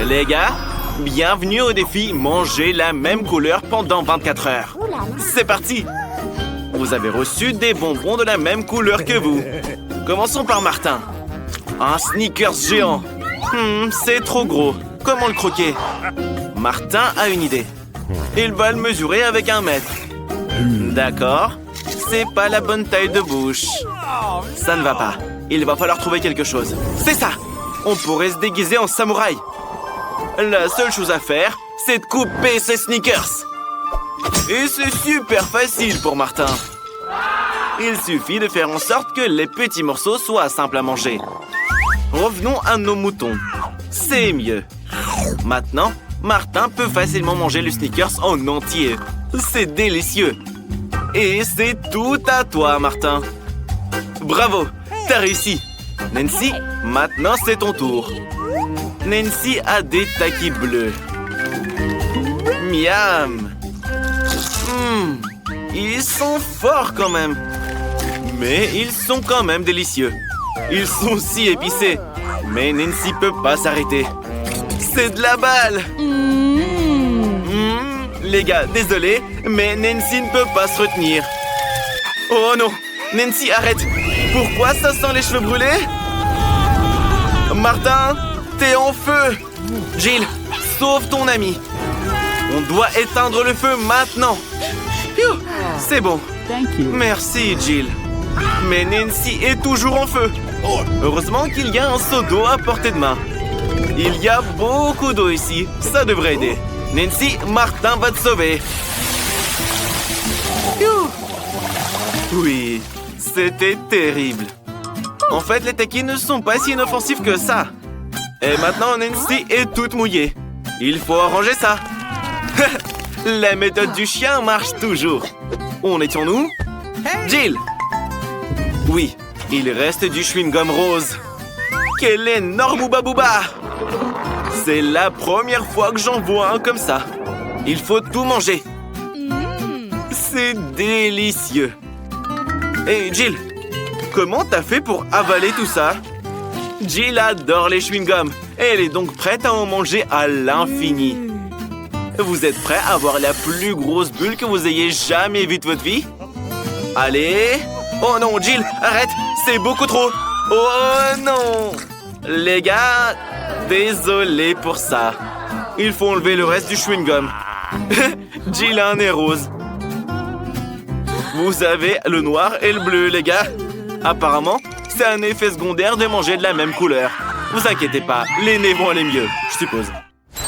Les gars, bienvenue au défi manger la même couleur pendant 24 heures. C'est parti! Vous avez reçu des bonbons de la même couleur que vous. Commençons par Martin. Un Snickers géant. C'est trop gros. Comment le croquer? Martin a une idée. Il va le mesurer avec 1 mètre. D'accord. C'est pas la bonne taille de bouche. Ça ne va pas. Il va falloir trouver quelque chose. C'est ça! On pourrait se déguiser en samouraï. La seule chose à faire, c'est de couper ces Snickers. Et c'est super facile pour Martin. Il suffit de faire en sorte que les petits morceaux soient simples à manger. Revenons à nos moutons. C'est mieux. Maintenant, Martin peut facilement manger le Snickers en entier. C'est délicieux. Et c'est tout à toi, Martin. Bravo, t'as réussi. Nancy, maintenant c'est ton tour. Nancy a des takis bleus. Miam. Ils sont forts quand même. Mais ils sont quand même délicieux. Ils sont si épicés. Mais Nancy peut pas s'arrêter. C'est de la balle. Les gars, désolé, mais Nancy ne peut pas se retenir. Oh non, Nancy, arrête. Pourquoi ça sent les cheveux brûlés? Martin, t'es en feu. Jill, sauve ton ami. On doit éteindre le feu maintenant. C'est bon. Merci, Jill. Mais Nancy est toujours en feu. Heureusement qu'il y a un seau d'eau à portée de main. Il y a beaucoup d'eau ici. Ça devrait aider. Nancy, Martin va te sauver. Oui, c'était terrible. En fait, les takis ne sont pas si inoffensifs que ça. Et maintenant, Nancy est toute mouillée. Il faut arranger ça. La méthode du chien marche toujours. Où en étions-nous? Jill! Oui, il reste du chewing-gum rose. Quel énorme ouba-bouba! C'est la première fois que j'en vois un comme ça. Il faut tout manger. C'est délicieux. Hey, Jill, comment t'as fait pour avaler tout ça? Jill adore les chewing-gums. Elle est donc prête à en manger à l'infini. Vous êtes prêts à avoir la plus grosse bulle que vous ayez jamais vue de votre vie? Allez! Oh non, Jill, arrête! C'est beaucoup trop! Oh non! Les gars, désolé pour ça. Il faut enlever le reste du chewing-gum. Jill a un nez rose. Vous avez le noir et le bleu, les gars. Apparemment, c'est un effet secondaire de manger de la même couleur. Vous inquiétez pas, les nez vont aller mieux, je suppose.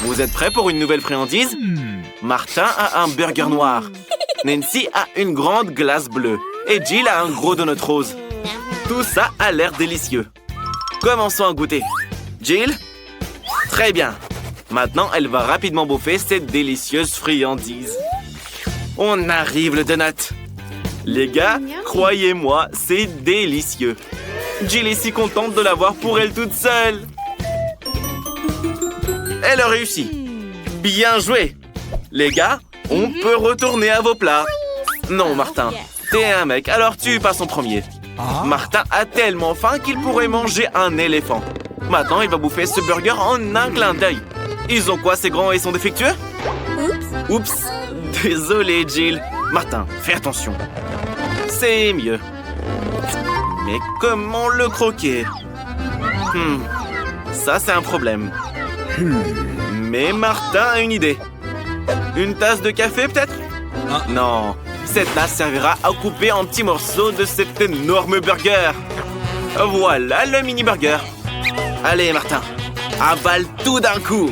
Vous êtes prêts pour une nouvelle friandise? Martin a un burger noir. Nancy a une grande glace bleue. Et Jill a un gros donut rose. Tout ça a l'air délicieux. Commençons à goûter. Jill? Très bien. Maintenant, elle va rapidement bouffer cette délicieuse friandise. On arrive, le donut. Les gars, croyez-moi, c'est délicieux. Jill est si contente de l'avoir pour elle toute seule. Elle a réussi. Bien joué. Les gars, on peut retourner à vos plats. Non, Martin, t'es un mec, alors tu passes en premier. Martin a tellement faim qu'il pourrait manger un éléphant. Maintenant, il va bouffer ce burger en un clin d'œil. Ils ont quoi, ces grands et sont défectueux? Oups. Désolé, Jill. Martin, fais attention. C'est mieux. Mais comment le croquer? Ça, c'est un problème. Mais Martin a une idée. Une tasse de café, peut-être? Non, cette tasse servira à couper en petits morceaux de cet énorme burger. Voilà le mini-burger. Allez, Martin, avale tout d'un coup.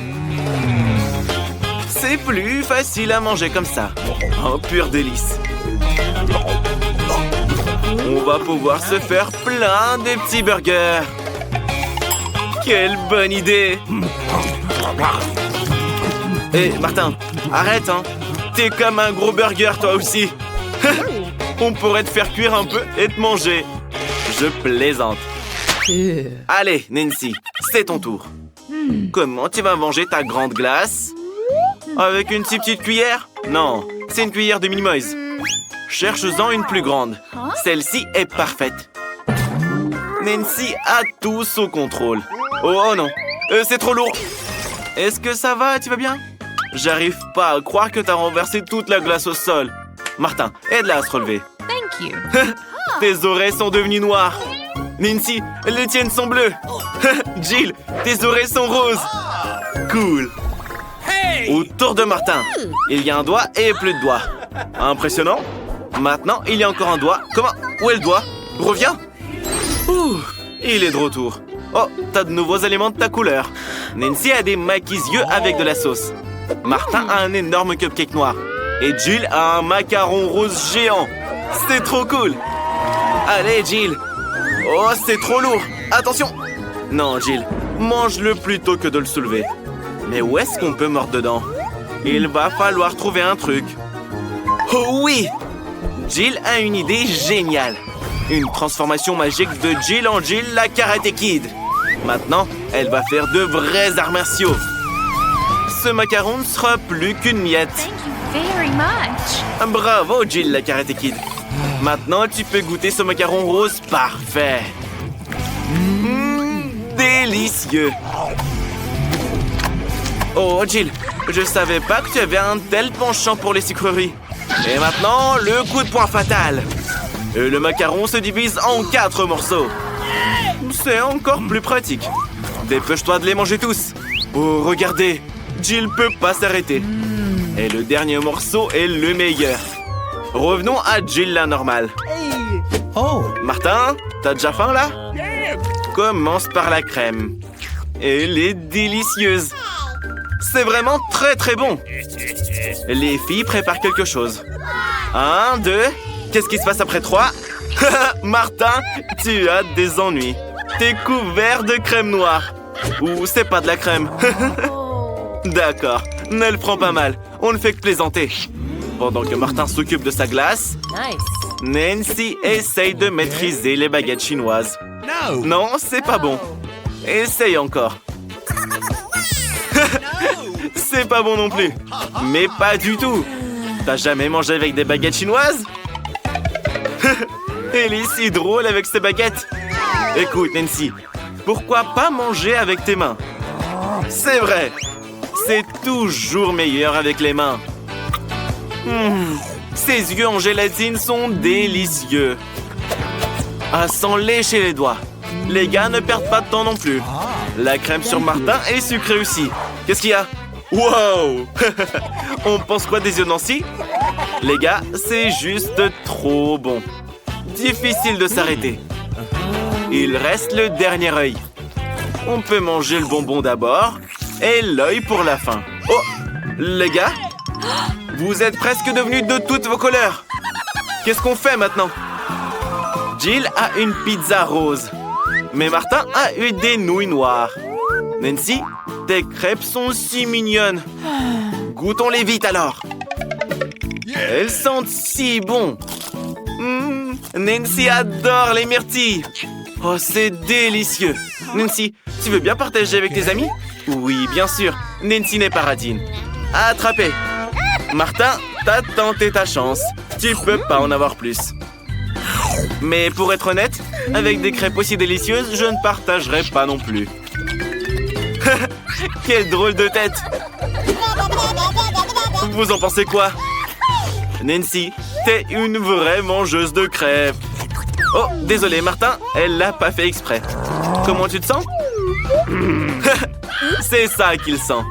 C'est plus facile à manger comme ça. Un pur délice. On va pouvoir se faire plein de petits burgers. Quelle bonne idée! Hé, Martin, arrête, hein! T'es comme un gros burger, toi aussi! On pourrait te faire cuire un peu et te manger. Je plaisante. Allez, Nancy, c'est ton tour. Comment tu vas manger ta grande glace? Avec une si petite cuillère? Non, c'est une cuillère de Minimoys. Cherche-en une plus grande. Celle-ci est parfaite. Nancy a tout sous contrôle. Oh non, c'est trop lourd. Est-ce que ça va? Tu vas bien? J'arrive pas à croire que t'as renversé toute la glace au sol. Martin, aide-la à se relever. Thank you. Tes oreilles sont devenues noires. Nancy, les tiennes sont bleues. Jill, tes oreilles sont roses. Cool. Autour de Martin, il y a un doigt et plus de doigts. Impressionnant. Maintenant, il y a encore un doigt. Comment? Où est le doigt? Reviens. Ouh, il est de retour. Oh, t'as de nouveaux éléments de ta couleur. Nancy a des maquis-yeux avec de la sauce. Martin a un énorme cupcake noir. Et Jill a un macaron rose géant. C'est trop cool. Allez, Jill. Oh, c'est trop lourd. Attention. Non, Jill, mange-le plutôt que de le soulever. Mais où est-ce qu'on peut mordre dedans? Il va falloir trouver un truc. Oh oui! Jill a une idée géniale. Une transformation magique de Jill en Jill la Karate Kid. Maintenant, elle va faire de vrais arts martiaux. Ce macaron ne sera plus qu'une miette. Thank you very much. Bravo, Jill la Karate Kid. Maintenant, tu peux goûter ce macaron rose parfait. Délicieux. Oh, Jill, je savais pas que tu avais un tel penchant pour les sucreries. Et maintenant, le coup de poing fatal. Et le macaron se divise en 4 morceaux. C'est encore plus pratique. Dépêche-toi de les manger tous. Oh, regardez, Jill peut pas s'arrêter. Et le dernier morceau est le meilleur. Revenons à Jill la normale. Oh. Martin, t'as déjà faim là? Commence par la crème. Elle est délicieuse. C'est vraiment très très bon. Les filles préparent quelque chose. 1, 2. Qu'est-ce qui se passe après 3? Martin, tu as des ennuis. T'es couvert de crème noire. Ou c'est pas de la crème. D'accord, ne le prends pas mal. On ne fait que plaisanter. Pendant que Martin s'occupe de sa glace, Nancy essaye de maîtriser les baguettes chinoises. Non, c'est pas bon. Essaye encore. C'est pas bon non plus. Mais pas du tout. T'as jamais mangé avec des baguettes chinoises? Elle est si drôle avec ses baguettes. Écoute, Nancy, pourquoi pas manger avec tes mains? C'est vrai. C'est toujours meilleur avec les mains. Ses yeux en gélatine sont délicieux. Ah, sans lécher les doigts. Les gars ne perdent pas de temps non plus. La crème sur Martin est sucrée aussi. Qu'est-ce qu'il y a? Wow! On pense quoi des yeux de Nancy? Les gars, c'est juste trop bon. Difficile de s'arrêter. Il reste le dernier œil. On peut manger le bonbon d'abord et l'œil pour la fin. Oh! Les gars, vous êtes presque devenus de toutes vos couleurs. Qu'est-ce qu'on fait maintenant? Jill a une pizza rose. Mais Martin a eu des nouilles noires. Nancy, tes crêpes sont si mignonnes. Goûtons-les vite alors. Elles sentent si bon. Nancy adore les myrtilles. Oh, c'est délicieux. Nancy, tu veux bien partager avec tes amis? Oui, bien sûr. Nancy n'est pas radine. Attrapé. Martin, t'as tenté ta chance. Tu peux pas en avoir plus. Mais pour être honnête, avec des crêpes aussi délicieuses, je ne partagerai pas non plus. Quelle drôle de tête! Vous en pensez quoi? Nancy, t'es une vraie mangeuse de crêpes. Oh, désolé Martin, elle l'a pas fait exprès. Comment tu te sens? C'est ça qu'il sent.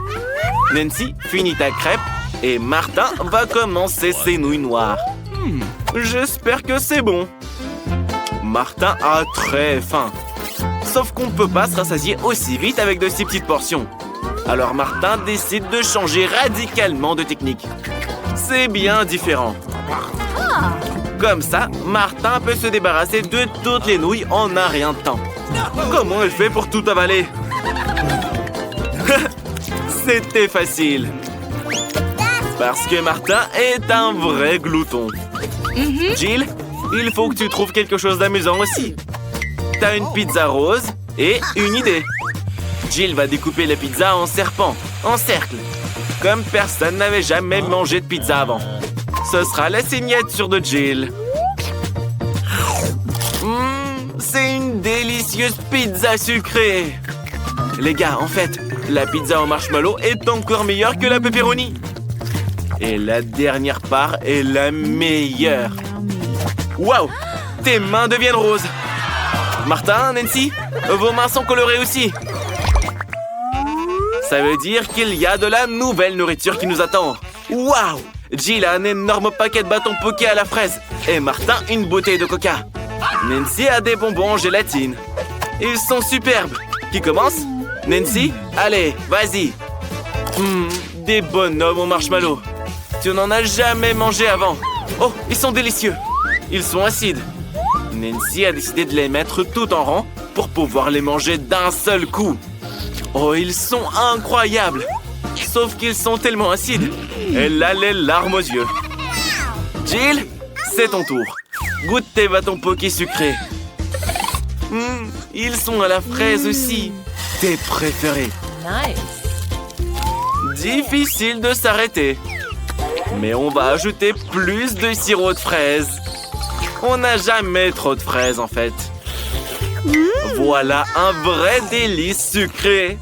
Nancy, finis ta crêpe et Martin va commencer ses nouilles noires. J'espère que c'est bon. Martin a très faim. Sauf qu'on ne peut pas se rassasier aussi vite avec de si petites portions. Alors Martin décide de changer radicalement de technique. C'est bien différent. Comme ça, Martin peut se débarrasser de toutes les nouilles en un rien de temps. Comment elle fait pour tout avaler? C'était facile. Parce que Martin est un vrai glouton. Jill, il faut que tu trouves quelque chose d'amusant aussi. T'as une pizza rose et une idée. Jill va découper la pizza en serpent, en cercle. Comme personne n'avait jamais mangé de pizza avant. Ce sera la signature de Jill. C'est une délicieuse pizza sucrée. Les gars, en fait, La pizza au marshmallow est encore meilleure que la pepperoni. Et la dernière part est la meilleure. Waouh! Tes mains deviennent roses. Martin, Nancy, vos mains sont colorées aussi. Ça veut dire qu'il y a de la nouvelle nourriture qui nous attend. Waouh! Jill a un énorme paquet de bâtons poké à la fraise. Et Martin, une bouteille de coca. Nancy a des bonbons en gélatine. Ils sont superbes. Qui commence? Nancy? Allez, vas-y. Des bonhommes au marshmallow. Tu n'en as jamais mangé avant. Oh, ils sont délicieux. Ils sont acides. Nancy a décidé de les mettre tout en rang pour pouvoir les manger d'un seul coup. Oh, ils sont incroyables. Sauf qu'ils sont tellement acides. Elle a les larmes aux yeux. Jill, c'est ton tour. Goûte tes bâtons poké sucrés. Ils sont à la fraise aussi. Tes préférés. Nice. Difficile de s'arrêter. Mais on va ajouter plus de sirop de fraise. On n'a jamais trop de fraises en fait. Voilà un vrai délice sucré.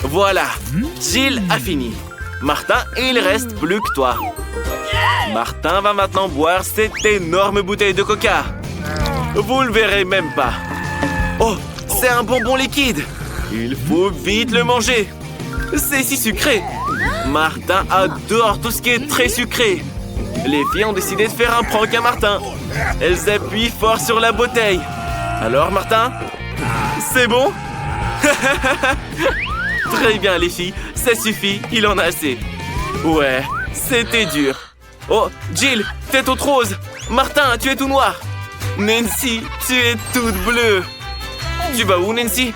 Voilà, Jill a fini. Martin, il reste plus que toi. Martin va maintenant boire cette énorme bouteille de coca. Vous le verrez même pas. Oh, c'est un bonbon liquide. Il faut vite le manger. C'est si sucré. Martin adore tout ce qui est très sucré. Les filles ont décidé de faire un prank à Martin. Elles appuient fort sur la bouteille. Alors, Martin? C'est bon? Très bien, les filles. Ça suffit, il en a assez. Ouais, c'était dur. Oh, Jill, t'es toute rose. Martin, tu es tout noir. Nancy, tu es toute bleue. Tu vas où, Nancy?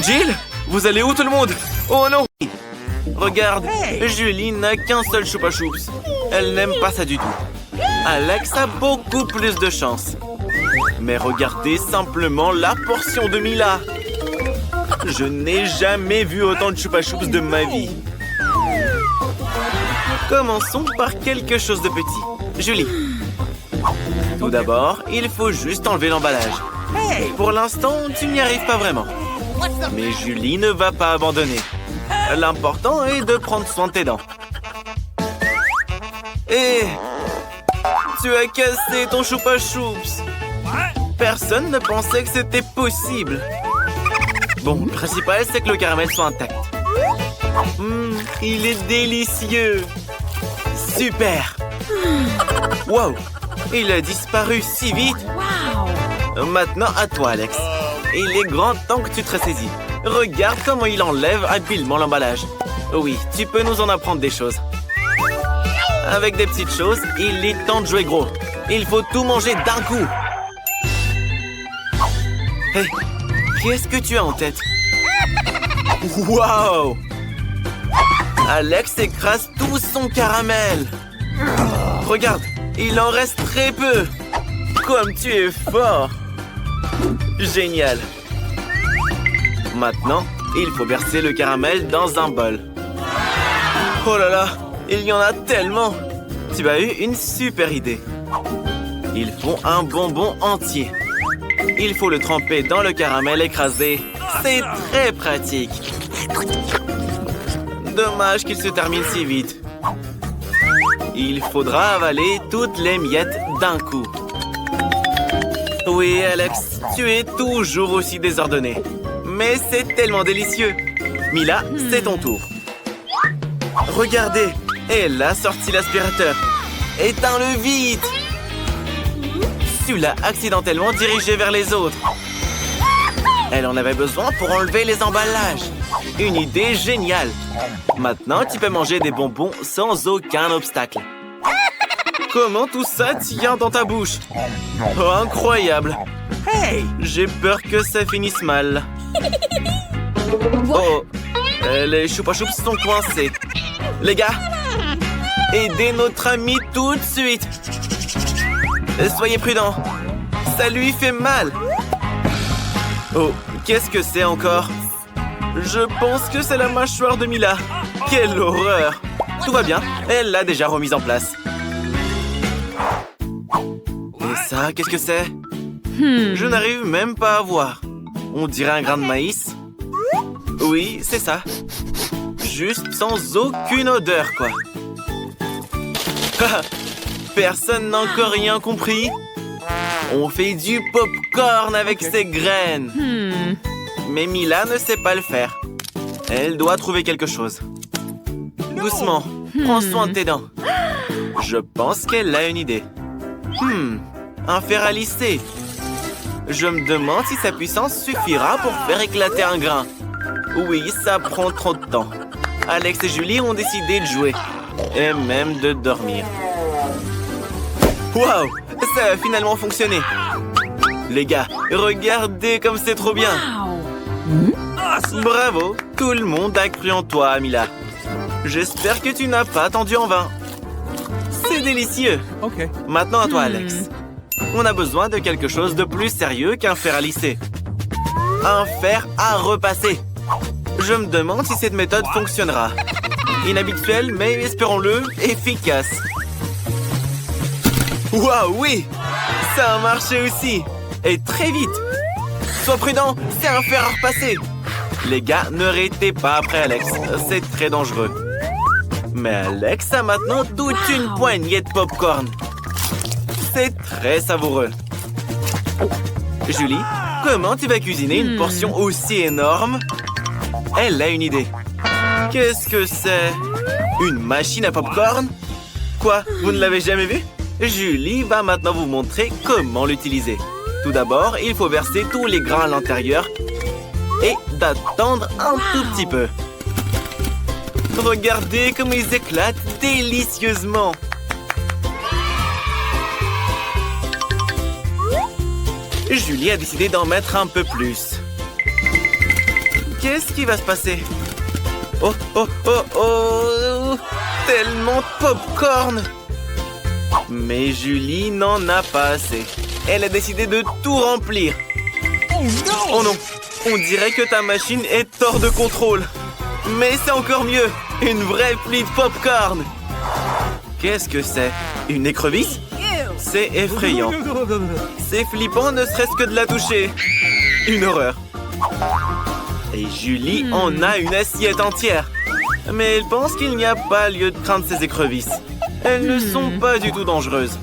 Jill, vous allez où tout le monde? Oh non! Regarde, Julie n'a qu'un seul Choupa Choups. Elle n'aime pas ça du tout. Alex a beaucoup plus de chance. Mais regardez simplement la portion de Mila. Je n'ai jamais vu autant de Choupa Choups de ma vie. Commençons par quelque chose de petit. Julie. Tout d'abord, il faut juste enlever l'emballage. Pour l'instant, tu n'y arrives pas vraiment. Mais Julie ne va pas abandonner. L'important est de prendre soin de tes dents. Et tu as cassé ton Choupa Choups. Personne ne pensait que c'était possible. Bon, le principal, c'est que le caramel soit intact. Il est délicieux. Super. Wow, il a disparu si vite. Maintenant, à toi, Alex. Il est grand temps que tu te ressaisis. Regarde comment il enlève habilement l'emballage. Oui, tu peux nous en apprendre des choses. Avec des petites choses, il est temps de jouer gros. Il faut tout manger d'un coup. Hé, qu'est-ce que tu as en tête? Wow! Alex écrase tout son caramel. Regarde, il en reste très peu. Comme tu es fort. Génial. Maintenant, il faut verser le caramel dans un bol. Oh là là, il y en a tellement. Tu as eu une super idée. Il faut un bonbon entier. Il faut le tremper dans le caramel écrasé. C'est très pratique. Dommage qu'il se termine si vite. Il faudra avaler toutes les miettes d'un coup. Oui, Alex, tu es toujours aussi désordonné. Mais c'est tellement délicieux. Mila, c'est ton tour. Regardez, elle a sorti l'aspirateur. Éteins-le vite. Tu l'as accidentellement dirigé vers les autres. Elle en avait besoin pour enlever les emballages. Une idée géniale. Maintenant, tu peux manger des bonbons sans aucun obstacle. Comment tout ça tient dans ta bouche? Oh, incroyable. Hey, j'ai peur que ça finisse mal. Oh, les Choupa Choups sont coincés. Les gars, aidez notre ami tout de suite. Soyez prudents. Ça lui fait mal. Oh, qu'est-ce que c'est encore? Je pense que c'est la mâchoire de Mila. Quelle horreur! Tout va bien, elle l'a déjà remise en place. Et ça, qu'est-ce que c'est? Je n'arrive même pas à voir. On dirait un grain de maïs. Oui, c'est ça. Juste sans aucune odeur, quoi. Personne n'a encore rien compris. On fait du pop-corn avec ces graines. Mais Mila ne sait pas le faire. Elle doit trouver quelque chose. Doucement, prends soin de tes dents. Je pense qu'elle a une idée. Un fer à lisser. Je me demande si sa puissance suffira pour faire éclater un grain. Oui, ça prend trop de temps. Alex et Julie ont décidé de jouer. Et même de dormir. Waouh! Ça a finalement fonctionné. Les gars, regardez comme c'est trop bien. Bravo! Tout le monde a cru en toi, Mila. J'espère que tu n'as pas attendu en vain. C'est délicieux. Maintenant à toi, Alex. On a besoin de quelque chose de plus sérieux qu'un fer à lisser. Un fer à repasser. Je me demande si cette méthode fonctionnera. Inhabituelle, mais espérons-le, efficace. Waouh, oui! Ça a marché aussi. Et très vite. Sois prudent, c'est un fer à repasser. Les gars, ne arrêtez pas après Alex. C'est très dangereux. Mais Alex a maintenant toute une poignée de pop-corn. C'est très savoureux. Julie, comment tu vas cuisiner une portion aussi énorme? Elle a une idée. Qu'est-ce que c'est? Une machine à pop-corn? Quoi? Vous ne l'avez jamais vue? Julie va maintenant vous montrer comment l'utiliser. Tout d'abord, il faut verser tous les grains à l'intérieur et d'attendre un tout petit peu. Regardez comme ils éclatent délicieusement. Julie a décidé d'en mettre un peu plus. Qu'est-ce qui va se passer? Oh, oh, oh, oh! Tellement de pop-corn! Mais Julie n'en a pas assez. Elle a décidé de tout remplir. Oh non! On dirait que ta machine est hors de contrôle. Mais c'est encore mieux! Une vraie pluie de pop-corn! Qu'est-ce que c'est? Une écrevisse? C'est effrayant. C'est flippant ne serait-ce que de la toucher. Une horreur. Et Julie en a une assiette entière. Mais elle pense qu'il n'y a pas lieu de craindre ces écrevisses. Elles ne sont pas du tout dangereuses.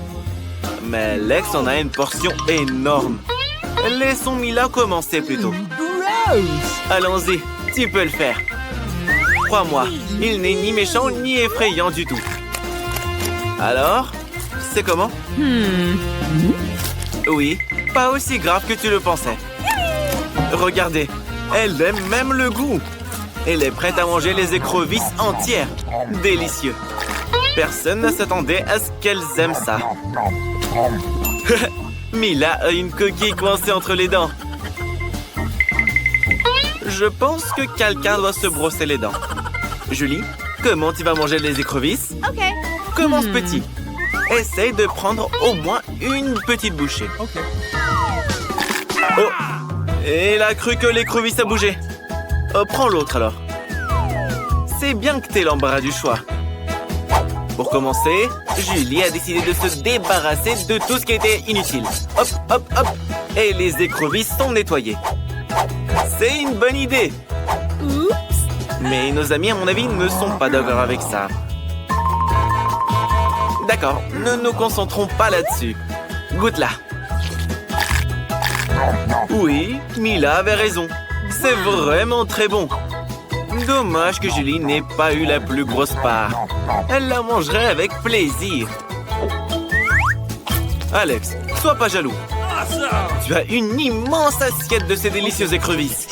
Mais Alex en a une portion énorme. Laissons Mila commencer plutôt. Allons-y, tu peux le faire. Crois-moi, il n'est ni méchant ni effrayant du tout. Alors, c'est comment? Oui, pas aussi grave que tu le pensais. Regardez, elle aime même le goût. Elle est prête à manger les écrevisses entières. Délicieux. Personne ne s'attendait à ce qu'elles aiment ça. Mila a une coquille coincée entre les dents. Je pense que quelqu'un doit se brosser les dents. Julie, comment tu vas manger les écrevisses? Commence petit. Essaye de prendre au moins une petite bouchée. Oh! Et elle a cru que l'écrevisse a bougé. Oh, prends l'autre alors. C'est bien que t'aies l'embarras du choix. Pour commencer, Julie a décidé de se débarrasser de tout ce qui était inutile. Hop, hop, hop. Et les écrevisses sont nettoyées. C'est une bonne idée. Mais nos amis, à mon avis, ne sont pas d'accord avec ça. D'accord, ne nous concentrons pas là-dessus. Goûte-la. Oui, Mila avait raison. C'est vraiment très bon. Dommage que Julie n'ait pas eu la plus grosse part. Elle la mangerait avec plaisir. Alex, sois pas jaloux. Tu as une immense assiette de ces délicieuses écrevisses.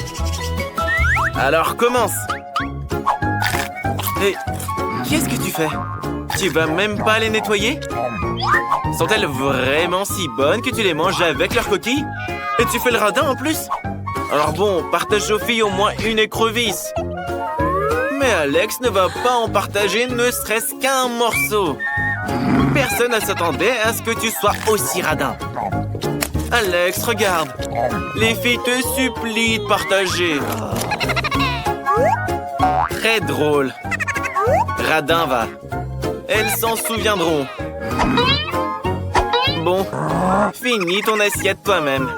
Alors commence. Et qu'est-ce que tu fais? Tu vas même pas les nettoyer? Sont-elles vraiment si bonnes que tu les manges avec leurs coquilles? Et tu fais le radin en plus? Alors bon, partage aux filles au moins une écrevisse. Mais Alex ne va pas en partager ne serait-ce qu'un morceau. Personne ne s'attendait à ce que tu sois aussi radin. Alex, regarde. Les filles te supplient de partager. Très drôle. Radin va. Elles s'en souviendront. Bon, finis ton assiette toi-même.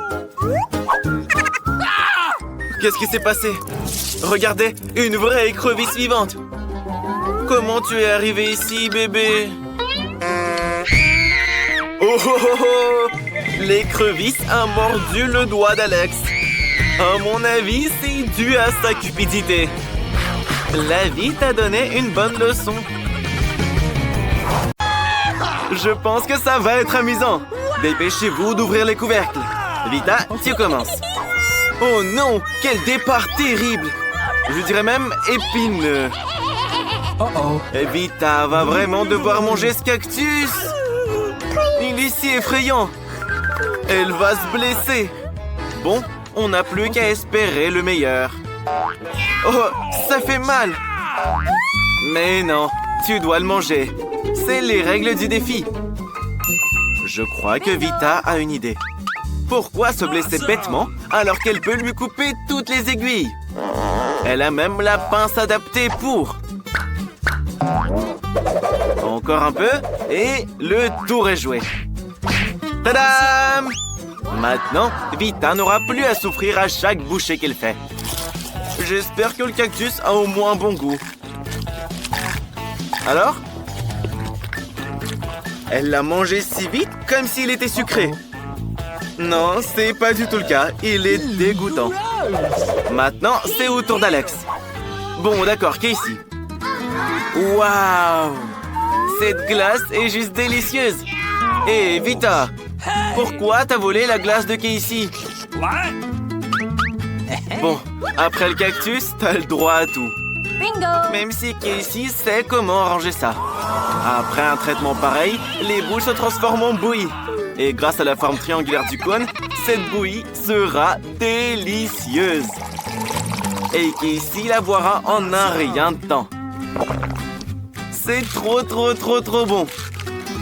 Qu'est-ce qui s'est passé? Regardez, une vraie écrevisse vivante. Comment tu es arrivé ici, bébé? Oh oh oh oh! L'écrevisse a mordu le doigt d'Alex. À mon avis, c'est dû à sa cupidité. La vie t'a donné une bonne leçon. Je pense que ça va être amusant. Dépêchez-vous d'ouvrir les couvercles. Vita, tu commences. Oh non, quel départ terrible. Je dirais même épineux. Vita va vraiment devoir manger ce cactus. Il est si effrayant. Elle va se blesser. Bon, on n'a plus qu'à espérer le meilleur. Oh, ça fait mal. Mais non, tu dois le manger. C'est les règles du défi. Je crois que Vita a une idée. Pourquoi se blesser bêtement alors qu'elle peut lui couper toutes les aiguilles? Elle a même la pince adaptée pour. Encore un peu et le tour est joué. Tadam! Maintenant, Vita n'aura plus à souffrir à chaque bouchée qu'elle fait. J'espère que le cactus a au moins bon goût. Alors? Elle l'a mangé si vite comme s'il était sucré. Non, c'est pas du tout le cas. Il est dégoûtant. Maintenant, c'est au tour d'Alex. Bon, d'accord, Casey. Waouh! Cette glace est juste délicieuse. Hé, Vita, pourquoi t'as volé la glace de Casey? Bon, après le cactus, t'as le droit à tout. Bingo! Même si Casey sait comment arranger ça. Après un traitement pareil, les boules se transforment en bouillie. Et grâce à la forme triangulaire du cône, cette bouillie sera délicieuse. Et Casey la boira en un rien de temps. C'est trop bon.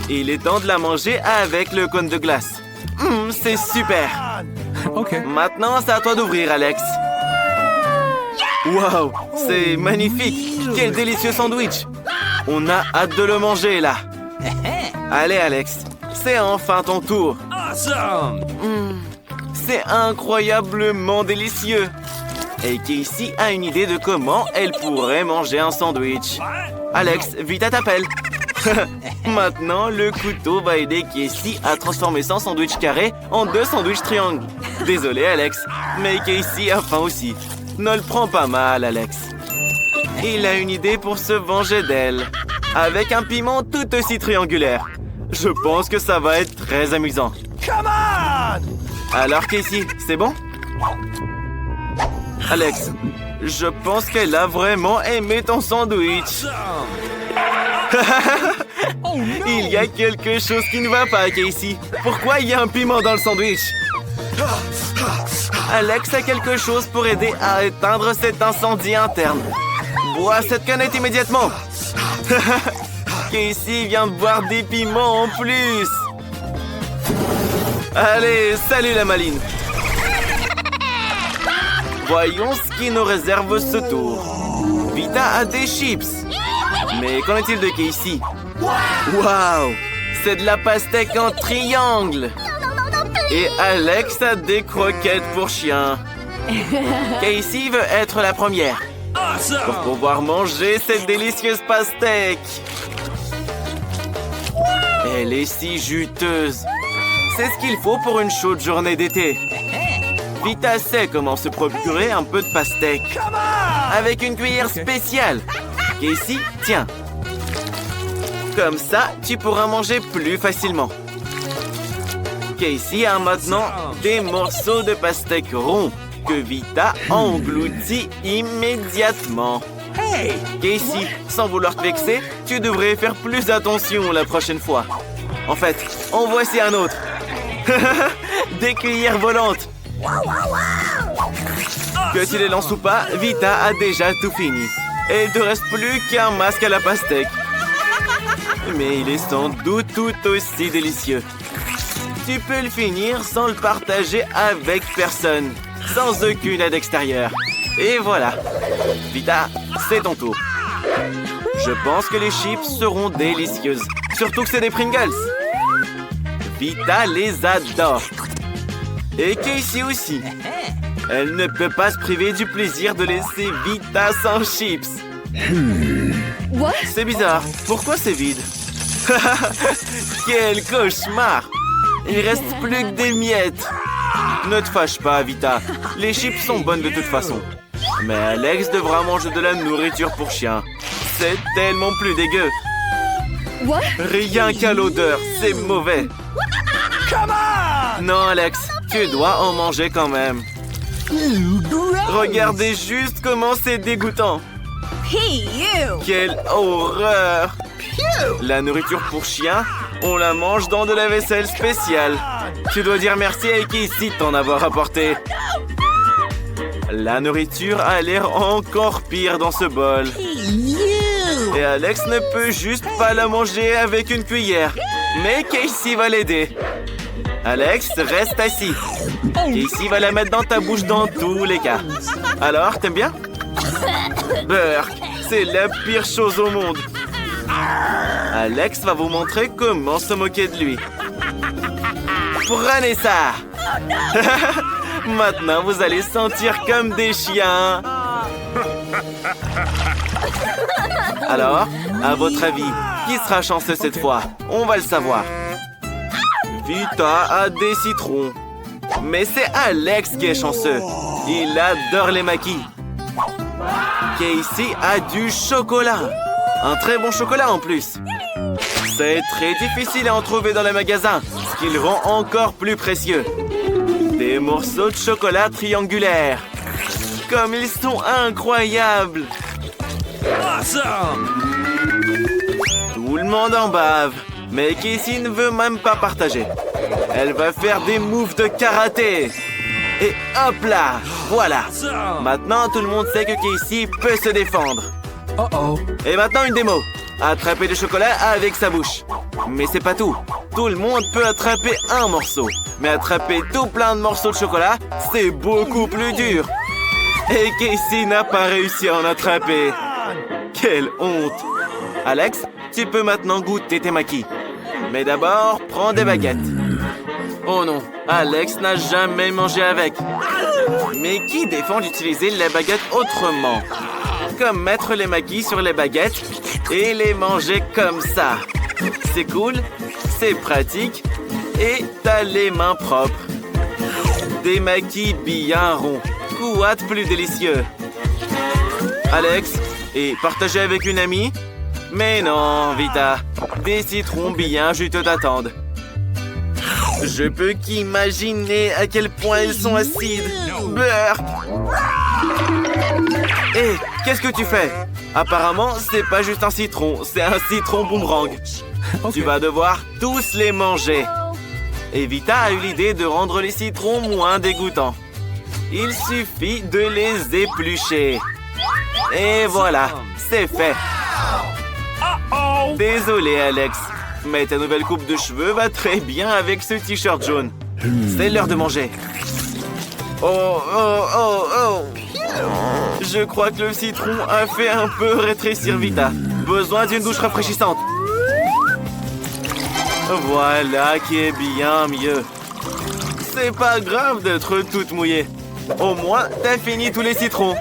Il est temps de la manger avec le cône de glace. C'est super. Maintenant, c'est à toi d'ouvrir, Alex. Waouh, c'est magnifique. Quel délicieux sandwich. On a hâte de le manger, là. Allez, Alex, c'est enfin ton tour. C'est incroyablement délicieux. Et Casey a une idée de comment elle pourrait manger un sandwich. Alex, Vita t'appelle. Maintenant, le couteau va aider Casey à transformer son sandwich carré en 2 sandwichs triangles. Désolé, Alex, mais Casey a faim aussi. Ne le prends pas mal, Alex. Il a une idée pour se venger d'elle. Avec un piment tout aussi triangulaire. Je pense que ça va être très amusant. Alors, Casey, c'est bon? Alex, je pense qu'elle a vraiment aimé ton sandwich. Il y a quelque chose qui ne va pas, Casey. Pourquoi il y a un piment dans le sandwich? Alex a quelque chose pour aider à éteindre cet incendie interne. Bois cette canette immédiatement. Casey vient de boire des piments en plus. Allez, salut la maline. Voyons ce qui nous réserve ce tour. Vita a des chips. Mais qu'en est-il de Casey? Waouh! C'est de la pastèque en triangle. Et Alex a des croquettes pour chien. Casey veut être la première. Pour pouvoir manger cette délicieuse pastèque. Elle est si juteuse. C'est ce qu'il faut pour une chaude journée d'été. Vita sait comment se procurer un peu de pastèque. Avec une cuillère spéciale. Casey, tiens. Comme ça, tu pourras manger plus facilement. Casey a maintenant des morceaux de pastèque ronds que Vita engloutit immédiatement. Casey, sans vouloir te vexer, tu devrais faire plus attention la prochaine fois. En fait, en voici un autre. Des cuillères volantes. Que tu les lances ou pas, Vita a déjà tout fini. Et il ne te reste plus qu'un masque à la pastèque. Mais il est sans doute tout aussi délicieux. Tu peux le finir sans le partager avec personne. Sans aucune aide extérieure. Et voilà. Vita, c'est ton tour. Je pense que les chips seront délicieuses. Surtout que c'est des Pringles. Vita les adore. Et Casey aussi. Elle ne peut pas se priver du plaisir de laisser Vita sans chips. C'est bizarre. Pourquoi c'est vide? Quel cauchemar! Il reste plus que des miettes. Ne te fâche pas, Vita. Les chips sont bonnes de toute façon. Mais Alex devra manger de la nourriture pour chien. C'est tellement plus dégueu. Rien qu'à l'odeur, c'est mauvais. Non, Alex, tu dois en manger quand même. Regardez juste comment c'est dégoûtant. Quelle horreur! La nourriture pour chien, on la mange dans de la vaisselle spéciale. Tu dois dire merci à Casey de t'en avoir apporté. La nourriture a l'air encore pire dans ce bol. Et Alex ne peut juste pas la manger avec une cuillère. Mais Casey va l'aider. Alex, reste assis. Casey va la mettre dans ta bouche dans tous les cas. Alors, t'aimes bien? Burk, c'est la pire chose au monde. Alex va vous montrer comment se moquer de lui. Prenez ça! Maintenant, vous allez sentir comme des chiens. Alors, à votre avis, qui sera chanceux cette fois? On va le savoir. Vita a des citrons. Mais c'est Alex qui est chanceux. Il adore les maquis. Casey a du chocolat. Un très bon chocolat en plus. C'est très difficile à en trouver dans les magasins, ce qui le rend encore plus précieux. Des morceaux de chocolat triangulaires. Comme ils sont incroyables. Tout le monde en bave. Mais Casey ne veut même pas partager. Elle va faire des moves de karaté. Et hop là, voilà. Maintenant, tout le monde sait que Casey peut se défendre. Et maintenant, une démo. Attraper le chocolat avec sa bouche. Mais c'est pas tout. Tout le monde peut attraper un morceau. Mais attraper tout plein de morceaux de chocolat, c'est beaucoup plus dur. Et Casey n'a pas réussi à en attraper. Quelle honte. Alex, tu peux maintenant goûter tes maquis. Mais d'abord, prends des baguettes. Oh non, Alex n'a jamais mangé avec. Mais qui défend d'utiliser les baguettes autrement? Comme mettre les maquis sur les baguettes et les manger comme ça. C'est cool, c'est pratique et t'as les mains propres. Des maquis bien ronds. Quoi de plus délicieux? Alex, et partager avec une amie? Mais non, Vita. Des citrons bien juteux t'attendent. Je peux qu'imaginer à quel point ils sont acides. Burk! Hé, qu'est-ce que tu fais? Apparemment, c'est pas juste un citron, c'est un citron boomerang. Tu vas devoir tous les manger. Et Vita a eu l'idée de rendre les citrons moins dégoûtants. Il suffit de les éplucher. Et voilà, c'est fait. Désolé, Alex, mais ta nouvelle coupe de cheveux va très bien avec ce t-shirt jaune. C'est l'heure de manger. Oh, oh, oh, oh. Je crois que le citron a fait un peu rétrécir Vita. Besoin d'une douche rafraîchissante. Voilà qui est bien mieux. C'est pas grave d'être toute mouillée. Au moins, t'as fini tous les citrons.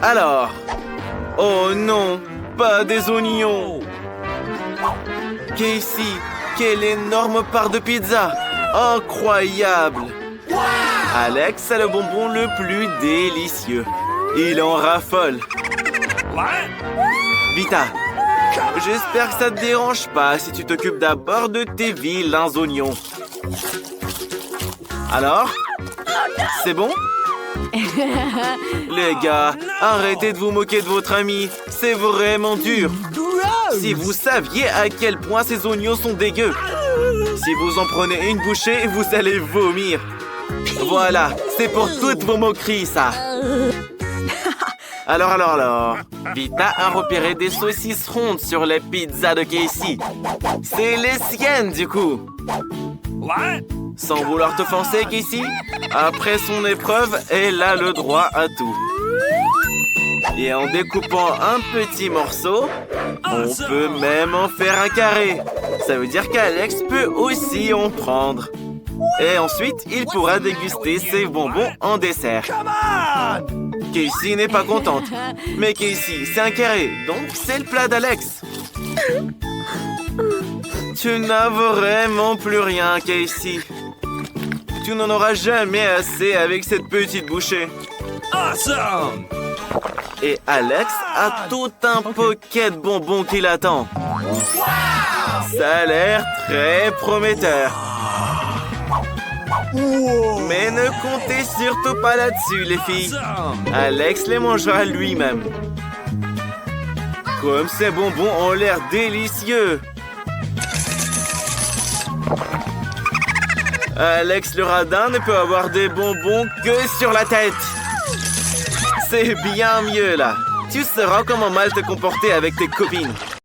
Alors... Oh non, pas des oignons. Casey, quelle énorme part de pizza. Incroyable. Alex a le bonbon le plus délicieux. Il en raffole. Vita, j'espère que ça te dérange pas si tu t'occupes d'abord de tes vilains oignons. Alors? C'est bon? Les gars, arrêtez de vous moquer de votre ami. C'est vraiment dur. Si vous saviez à quel point ces oignons sont dégueux. Si vous en prenez une bouchée, vous allez vomir. Voilà, c'est pour toutes vos moqueries, ça. Alors. Vita a repéré des saucisses rondes sur les pizzas de Casey. C'est les siennes, du coup. Sans vouloir t'offenser, Casey, après son épreuve, elle a le droit à tout. Et en découpant un petit morceau, on peut même en faire un carré. Ça veut dire qu'Alex peut aussi en prendre. Et ensuite, il pourra déguster ses bonbons en dessert. Casey n'est pas contente. Mais Casey, c'est un carré, donc c'est le plat d'Alex. Tu n'as vraiment plus rien, Casey. Tu n'en auras jamais assez avec cette petite bouchée. Awesome! Et Alex a tout un paquet de bonbons qui l'attend. Ça a l'air très prometteur. Mais ne comptez surtout pas là-dessus, les filles. Alex les mangera lui-même. Comme ces bonbons ont l'air délicieux. Alex le radin ne peut avoir des bonbons que sur la tête. C'est bien mieux là. Tu sauras comment mal te comporter avec tes copines.